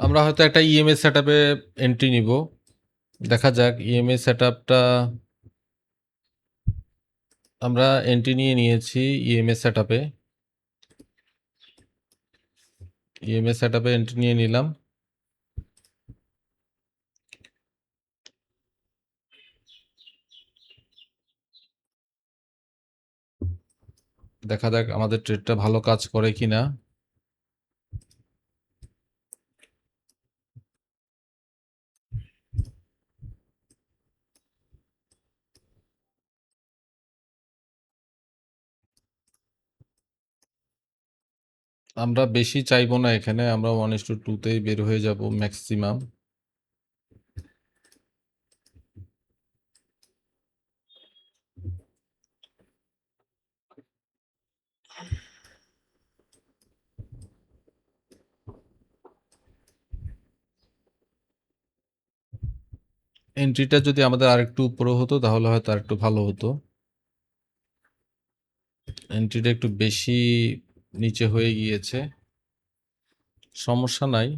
আমরা হয়তো একটা ইএমএস সেটআপে এন্ট্রি নিব। দেখা যাক ইএমএস সেটআপটা আমরা এন্ট্রি নিয়েছি ইএমএস সেটআপে। ইএমএস সেটআপে এন্ট্রি নিয়ে নিলাম। দেখা যাক আমাদের ট্রেডটা ভালো কাজ করে কিনা। আমরা বেশি চাইবো না এখানে, আমরা 1:2 তেই বের হয়ে যাব ম্যাক্সিমাম। এন্ট্রিটা যদি আমাদের আরেকটু উপরে হতো তাহলে হয়তো আরেকটু ভালো হতো। এন্ট্রিটা একটু বেশি নিচে হয়ে গিয়েছে, সমস্যা নাই।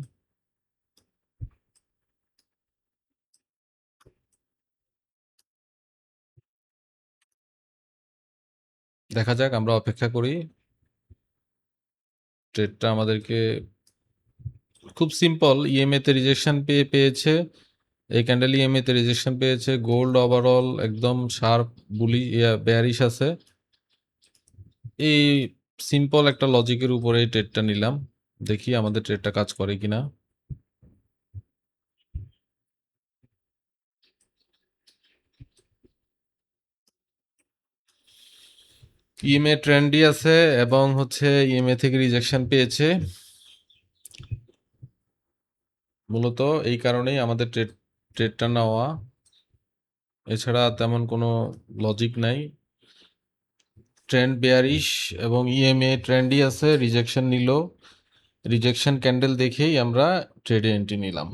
দেখা যাক, আমরা অপেক্ষা করি। ট্রেডটা আমাদেরকে খুব সিম্পল, ইএমএ তে রিজেকশন পেয়েছে, এই ক্যান্ডেল ইএমএ তে রিজেকশন পেয়েছে, গোল্ড ওভারঅল একদম শার্প বেয়ারিশ আছে। এই সিম্পল একটা লজিকের উপরে এই ট্রেডটা নিলাম, দেখি আমাদের ট্রেডটা কাজ করে কিনা। ইএমএ ট্রেন্ডই আছে এবং হচ্ছে ইএমএ থেকে রিজেকশন পেয়েছে। মূলত এই কারণেই আমাদের ট্রেডটা নেওয়া, এছাড়া তেমন কোনো লজিক নাই। ট্রেন্ড বেয়ারিশ এবং ইএমএ ট্রেন্ডই আছে, রিজেকশন নিল, রিজেকশন ক্যান্ডেল দেখেই আমরা ট্রেডে এন্ট্রি নিলাম।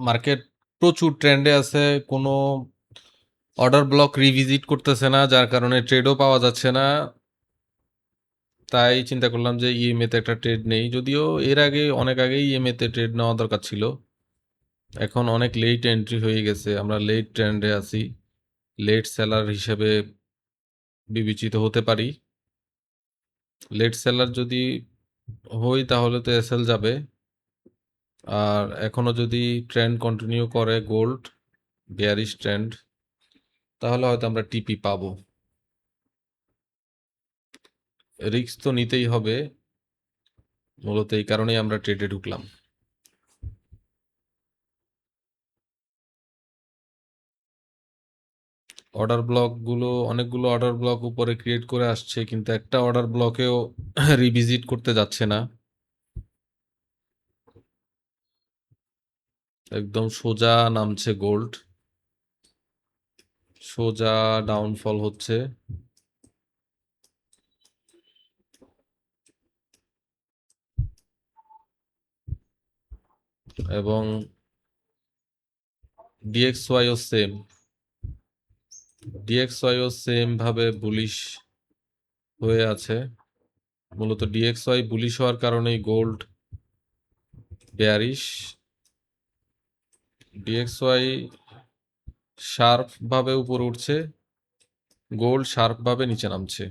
মার্কেট প্রচুর ট্রেন্ডে আছে, কোনো অর্ডার ব্লক রিভিজিট করতেছে না, যার কারণে ট্রেডও পাওয়া যাচ্ছে না। তাই চিন্তা করলাম যে ইএমএ তে একটা ট্রেড নেই, যদিও এর আগে অনেক আগেই ইএমএ তে ট্রেড নেওয়া দরকার ছিল। এখন অনেক লেট এন্ট্রি হয়ে গেছে, আমরা লেট ট্রেন্ডে আছি, লেট সেলার হিসেবে বিবেচিত হতে পারি। লেট সেলার যদি হই তাহলে তো এসএল যাবে, আর এখনো যদি ট্রেন্ড কন্টিনিউ করে গোল্ড বেয়ারিশ ট্রেন্ড, তাহলে হয়তো আমরা টিপি পাবো। রিস্ক তো নিতেই হবে, মূলত এই কারণেই আমরা ট্রেডে ঢুকলাম। অনেকগুলো অর্ডার ব্লক উপরে ক্রিয়েট করে আসছে, কিন্তু একটা অর্ডার ব্লকেও রিভিজিট করতে যাচ্ছে না, একদম সোজা নামছে গোল্ড, সোজা ডাউনফল হচ্ছে। এবং ডিএক্সওয়াইও সেম ভাবে বুলিশ হয়ে আছে। মূলত ডিএক্সওয়াই বুলিশ হওয়ার কারণেই গোল্ড বেয়ারিশ। ডিএক্সওয়াই শার্প ভাবে উপরে উঠছে, গোল্ড শার্প ভাবে নিচে নামছে।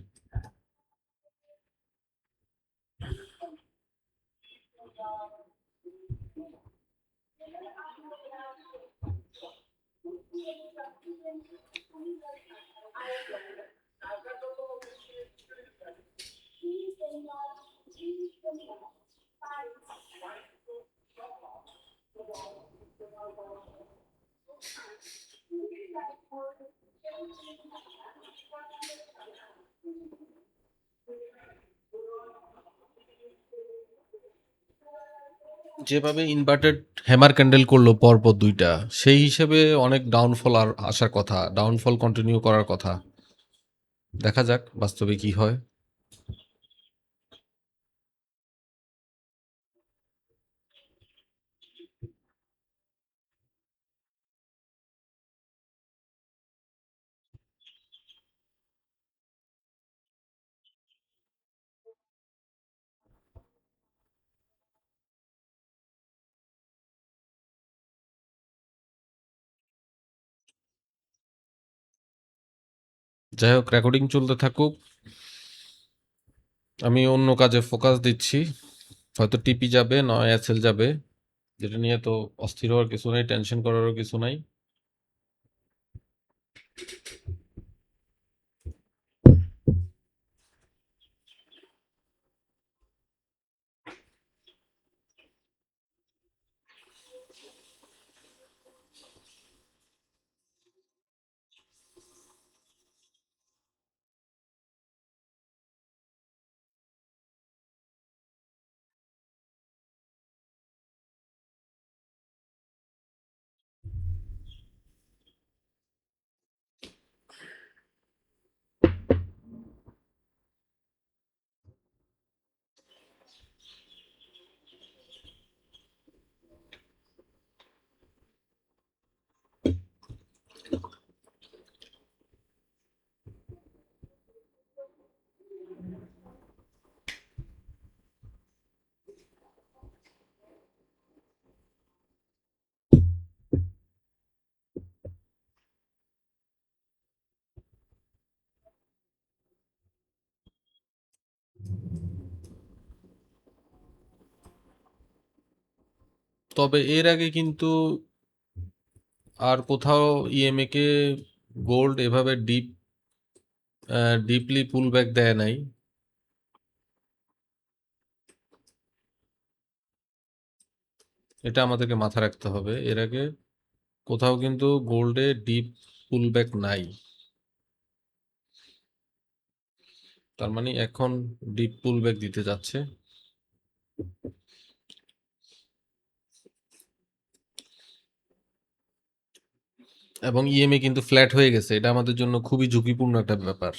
যেভাবে ইনভার্টেড হ্যামার ক্যান্ডেল করলো পরপর দুইটা, সেই হিসেবে অনেক ডাউনফল আর আসার কথা, ডাউনফল কন্টিনিউ করার কথা। দেখা যাক বাস্তবে কি হয়। যাই হোক, রেকর্ডিং চলতে থাকুক। আমি অন্য কাজে ফোকাস দিচ্ছি। হয়তো টিপি যাবে, নয় এসএল যাবে। যেটা নিয়ে তো অস্থির হওয়ার কিছু নাই, টেনশন করারও কিছু নাই। তবে এর আগে কিন্তু আর কোথাও ইএমএ কে গোল্ড এভাবে ডিপলি পুল ব্যাক দেয় নাই। এটা আমাদেরকে মাথায় রাখতে হবে। এর আগে কোথাও কিন্তু গোল্ডে ডিপ পুল ব্যাক নাই। তার মানে এখন ডিপ পুল ব্যাক দিতে যাচ্ছে। এবং ইএমএ কিন্তু ফ্ল্যাট হয়ে গেছে। এটা আমাদের জন্য খুবই ঝুঁকিপূর্ণ একটা ব্যাপার।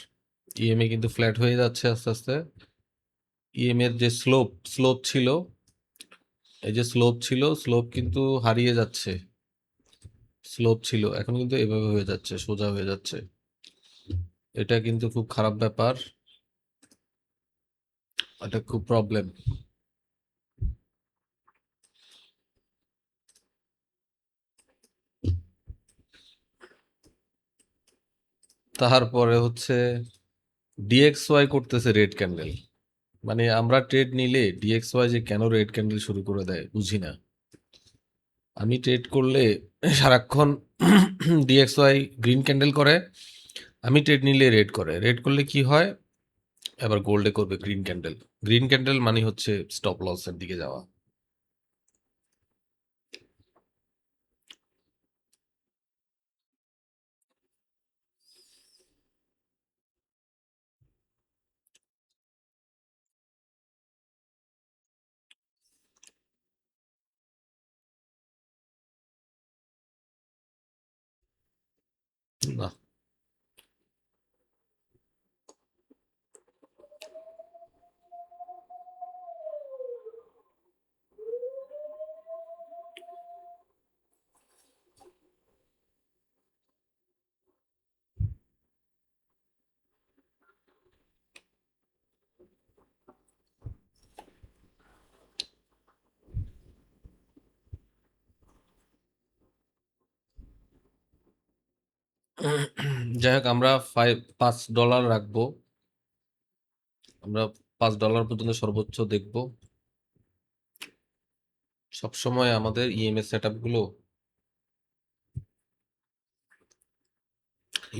ইএমএ কিন্তু ফ্ল্যাট হয়ে যাচ্ছে আস্তে আস্তে। ইএমএ এর যে স্লোপ ছিল, এই যে স্লোপ কিন্তু হারিয়ে যাচ্ছে। স্লোপ ছিল, এখন কিন্তু এভাবে হয়ে যাচ্ছে, সোজা হয়ে যাচ্ছে। এটা কিন্তু খুব খারাপ ব্যাপার। এটা খুব প্রবলেম। তারপরে হচ্ছে ডিএক্সওয়াই করতেছে রেড ক্যান্ডেল। মানে আমরা ট্রেড নিলে ডিএক্সওয়াই যে কেন রেড ক্যান্ডেল শুরু করে দেয় বুঝি না। আমি ট্রেড করলে সারাক্ষণ ডিএক্সওয়াই গ্রিন ক্যান্ডেল করে, আমি ট্রেড নিলে রেড করে। রেড করলে কি হয়, এবার গোল্ডে করবে গ্রিন ক্যান্ডেল। গ্রিন ক্যান্ডেল মানে হচ্ছে স্টপ লসের দিকে যাওয়া। না, যাই হোক, আমরা $5 রাখবো। আমরা $5 পর্যন্ত সর্বোচ্চ দেখব। সবসময় আমাদের ইএমএস সেট গুলো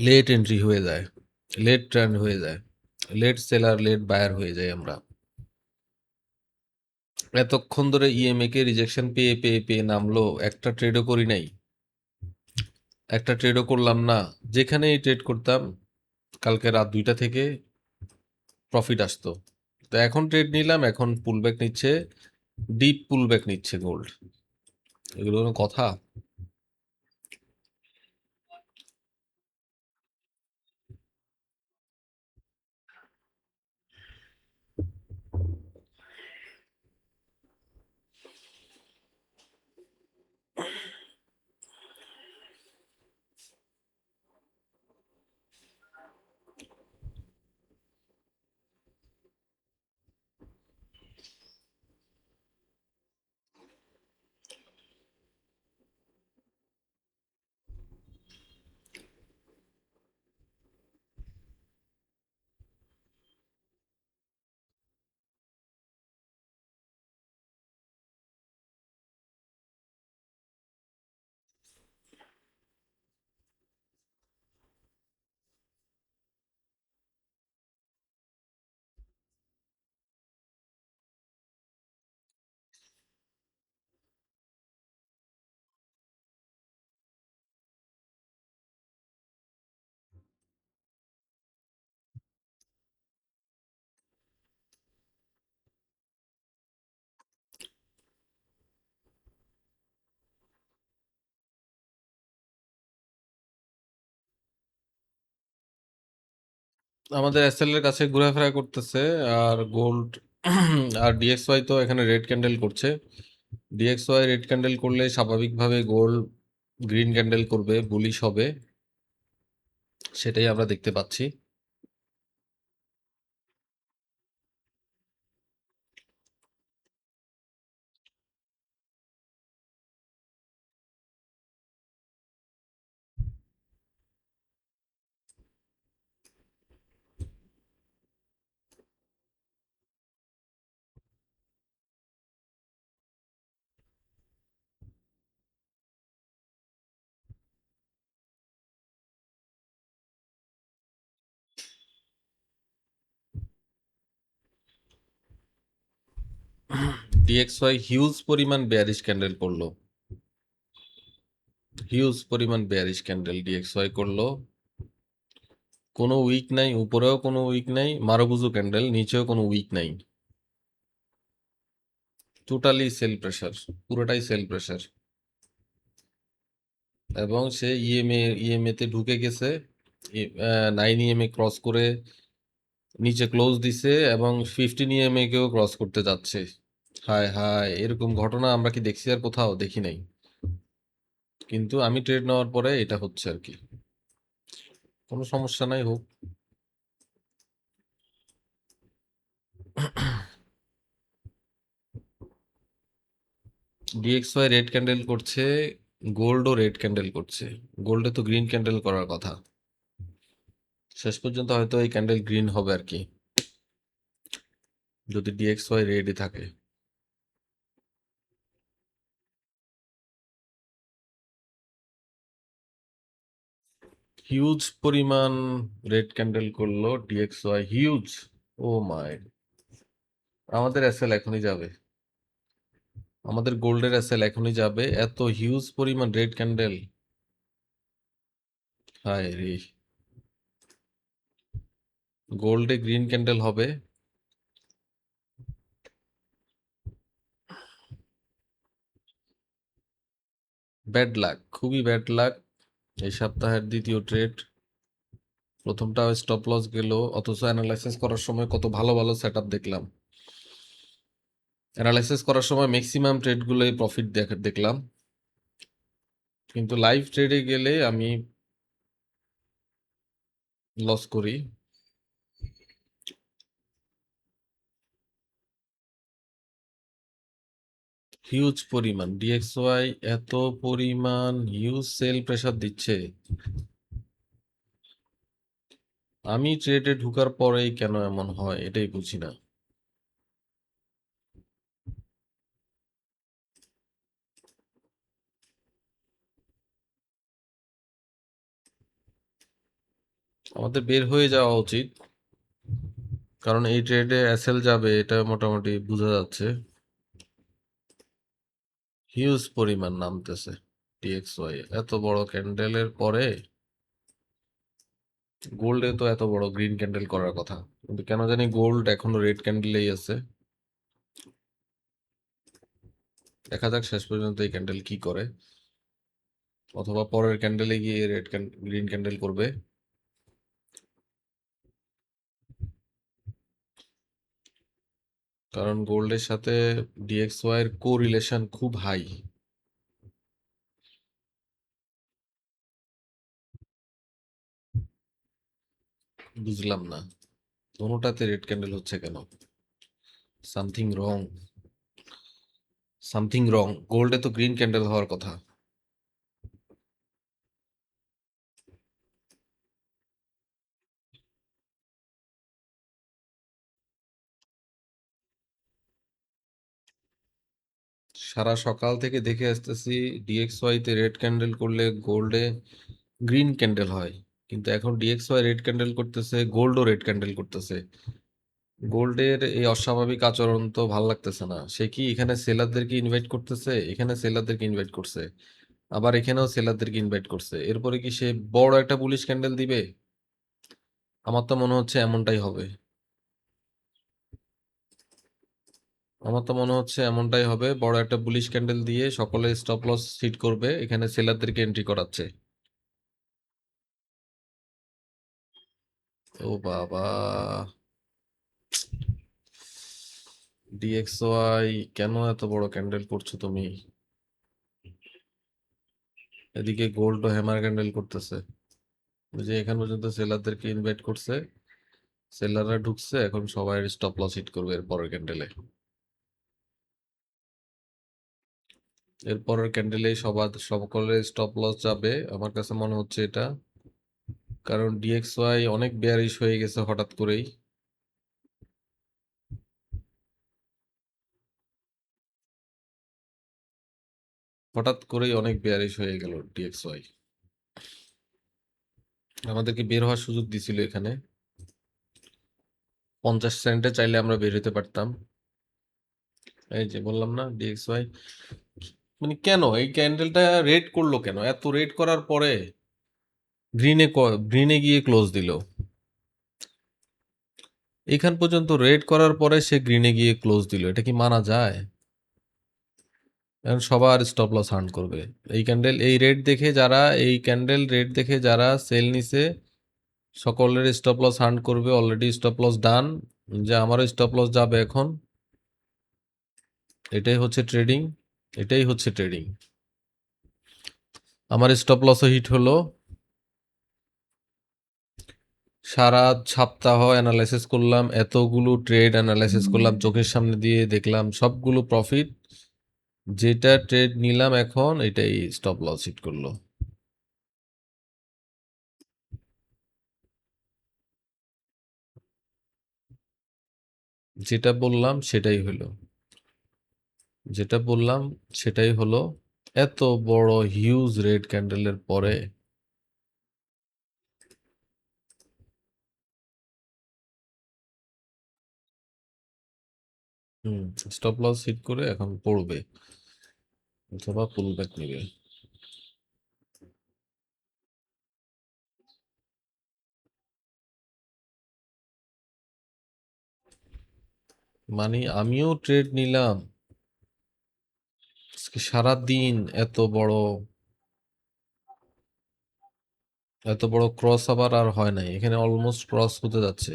লেট এন্ট্রি হয়ে যায়, লেট ট্রেন্ড হয়ে যায়, লেট সেলার লেট বায়ার হয়ে যায় আমরা। এতক্ষণ ধরে ইএমএ কে রিজেকশন পেয়ে পেয়ে পেয়ে নামলো, একটা ট্রেডও করি নাই, একটা ট্রেডও করলাম না। যেখানেই ট্রেড করতাম কালকে রাত 2টা থেকে প্রফিট আসতো। তো এখন ট্রেড নিলাম, এখন পুলব্যাক নিচ্ছে, ডিপ পুলব্যাক নিচ্ছে গোল্ড। এগুলো কোনো কথা? আমাদের এসএল এর কাছে ঘোরাফেরা করতেছে আর গোল্ড আর ডিএক্সওয়াই তো এখানে রেড ক্যান্ডেল করছে। ডিএক্সওয়াই রেড ক্যান্ডেল করলে স্বাভাবিকভাবে গোল্ড গ্রিন ক্যান্ডেল করবে, বুলিশ হবে, সেটাই আমরা দেখতে পাচ্ছি। ডিএক্সওয়াই হিউজ পরিমাণ বেয়ারিশ ক্যান্ডেল করলো, হিউজ পরিমাণ বেয়ারিশ ক্যান্ডেল ডিএক্সওয়াই করলো। কোনো উইক নাই, উপরেও কোনো উইক নাই, মারুবুজু ক্যান্ডেল, নিচেও কোনো উইক নাই, টোটালি সেল প্রেসার, পুরোটাই সেল প্রেসার। এবং সে ইএমএ তে ঢুকে গেছে, 9 ইএমএ ক্রস করে নিচে ক্লোজ দিছে এবং 15 ইএমএ কেও ক্রস করতে যাচ্ছে। হায় হায়, এরকম ঘটনা আমরা কি দেখছি? আর কোথাও দেখি নাই, কিন্তু আমি ট্রেড নেওয়ার পরে এটা হচ্ছে আর কি। কোনো সমস্যা নাই, হোক। ডিএক্সওয়াই রেড ক্যান্ডেল করছে, গোল্ডও রেড ক্যান্ডেল করছে। গোল্ডে তো গ্রিন ক্যান্ডেল করার কথা, শেষ পর্যন্ত হয়তো এই ক্যান্ডেল গ্রিন হবে আর কি, যদি ডিএক্সওয়াই রেডই থাকে। হিউজ পরিমাণ রেড ক্যান্ডেল করলো ডিএক্সওয়াই, হিউজ। ও মাই, আমাদের এসএল এখনই যাবে, আমাদের গোল্ডের এসএল এখনই যাবে, এত হিউজ পরিমাণ রেড ক্যান্ডেল। হায় রে, গোল্ডে গ্রিন ক্যান্ডেল হবে। ব্যাড লাক, খুবই ব্যাড লাক। এই সপ্তাহের দ্বিতীয় ট্রেড, প্রথমটা স্টপ লস গেল, অথচ অ্যানালাইসিস করার সময় কত ভালো ভালো সেট আপ দেখলাম। অ্যানালাইসিস করার সময় ম্যাক্সিমাম ট্রেডগুলোই প্রফিট দেখলাম, কিন্তু লাইভ ট্রেডে গেলে আমি লস করি। হিউজ পরিমাণ ডিএক্সওয়াই, এত পরিমাণ হিউজ সেল প্রেসার দিচ্ছে। আমি ট্রেডে ঢুকার পরেই কেন এমন হয় এটাই বুঝি না। আমাদের বের হয়ে যাওয়া উচিত, কারণ এই ট্রেডে এসএল যাবে এটা মোটামুটি বোঝা যাচ্ছে। হিউজ পরিমাণ নামতেছে ডিএক্সওয়াই, এত বড় ক্যান্ডেলের পরে। গোল্ডে তো এত বড় গ্রিন ক্যান্ডেল করার কথা, কিন্তু কেন জানি গোল্ড এখনো রেড ক্যান্ডেলেই আছে। দেখা যাক শেষ পর্যন্ত এই ক্যান্ডেল কি করে, অথবা পরের ক্যান্ডেলে গিয়ে গ্রিন ক্যান্ডেল করবে। কারণ গোল্ডের সাথে ডিএক্সওয়াই এর কোরিলেশন খুব হাই। বুঝলাম না দোনোটাতে রেড ক্যান্ডেল হচ্ছে কেন, সামথিং রং, সামথিং রং। গোল্ডে তো গ্রিন ক্যান্ডেল হওয়ার কথা। সারা সকাল থেকে দেখে আসতেছি ডিএক্সওয়াই তে রেড ক্যান্ডেল করলে গোল্ডে গ্রিন ক্যান্ডেল হয়, কিন্তু এখন ডিএক্সওয়াই রেড ক্যান্ডেল করতেছে, গোল্ডও রেড ক্যান্ডেল করতেছে। গোল্ডের এই অস্বাভাবিক আচরণ তো ভাল লাগতেছে না। সে কি এখানে সেলারদেরকে ইনভাইট করতেছে, এখানে সেলারদেরকে ইনভাইট করছে, আবার এখানেও সেলারদেরকে ইনভাইট করছে, এরপরে কি সে বড় একটা বুলিশ ক্যান্ডেল দিবে? আমার তো মনে হচ্ছে এমনটাই হবে, আমার তো মনে হচ্ছে এমনটাই হবে, বড় একটা বুলিশ ক্যান্ডেল দিয়ে সকলে স্টপ লস হিট করবে, এখানে সেলারদেরকে এন্ট্রি করাচ্ছে। ও বাবা, ডিএক্সওয়াই কেন এত বড় ক্যান্ডেল করছো তুমি? এদিকে গোল্ড হ্যামার ক্যান্ডেল করতেছে। ওই যে এখান পর্যন্ত সেলারদেরকে ইনভাইট করছে, সেলাররা ঢুকছে, এখন সবাই স্টপ লস হিট করবে এর পরের ক্যান্ডেলে। এর পরের ক্যান্ডেলে সবার সকলের স্টপ লস যাবে আমার কাছে মনে হচ্ছে এটা, কারণ ডিএক্সওয়াই অনেক বেয়ারিশ হয়ে গেছে হঠাৎ করেই। হঠাৎ করেই অনেক বেয়ারিশ হয়ে গেল ডিএক্সওয়াই। আমাদেরকে বের হওয়ার সুযোগ দিছিল এখানে, 50 সেন্টে চাইলে আমরা বের হতে পারতাম। এই যে বললাম না ডিএক্সওয়াই, মানে কেন এই ক্যান্ডেলটা রেড করলো কেন? এত রেড করার পরে গ্রিনে গিয়ে ক্লোজ দিল। এখান পর্যন্ত রেড করার পরে সে গ্রিনে গিয়ে ক্লোজ দিল, এটা কি মানা যায়? এখন সবার স্টপ লস হান্ট করবে। এই ক্যান্ডেল এই রেড দেখে যারা, এই ক্যান্ডেল রেড দেখে যারা সেল নিছে সকলের স্টপ লস হান্ট করবে। অলরেডি স্টপ লস ডান, যে আমারও স্টপ লস যাবে এখন। এটাই হচ্ছে ট্রেডিং, এটাই হচ্ছে ট্রেডিং। আমার স্টপ লসও হিট হলো। সারা সপ্তাহ অ্যানালাইসিস করলাম, এতগুলো ট্রেড অ্যানালাইসিস করলাম, চোখের সামনে দিয়ে দেখলাম সবগুলো প্রফিট। যেটা ট্রেড নিলাম এখন এটাই স্টপ লস হিট করলো। যেটা বললাম সেটাই হলো, যেটা বললাম সেটাই হলো। এত বড় হিউজ রেড ক্যান্ডেলের পরে স্টপ লস হিট করে এখন পড়বে অথবা পুল ব্যাক নেবে। মানে আমিও ট্রেড নিলাম আজকে সারা দিন, এত বড় ক্রস আবার আর হয় নাই, এখানে অলমোস্ট ক্রস হতে যাচ্ছে।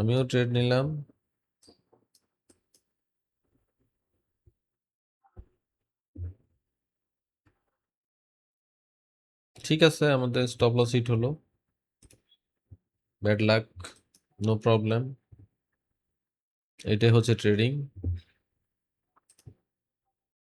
আমিও ট্রেড নিলাম। ঠিক আছে, আমাদের স্টপ লস হিট হলো, ব্যাড লাক, নো প্রবলেম। এটাই হচ্ছে ট্রেডিং।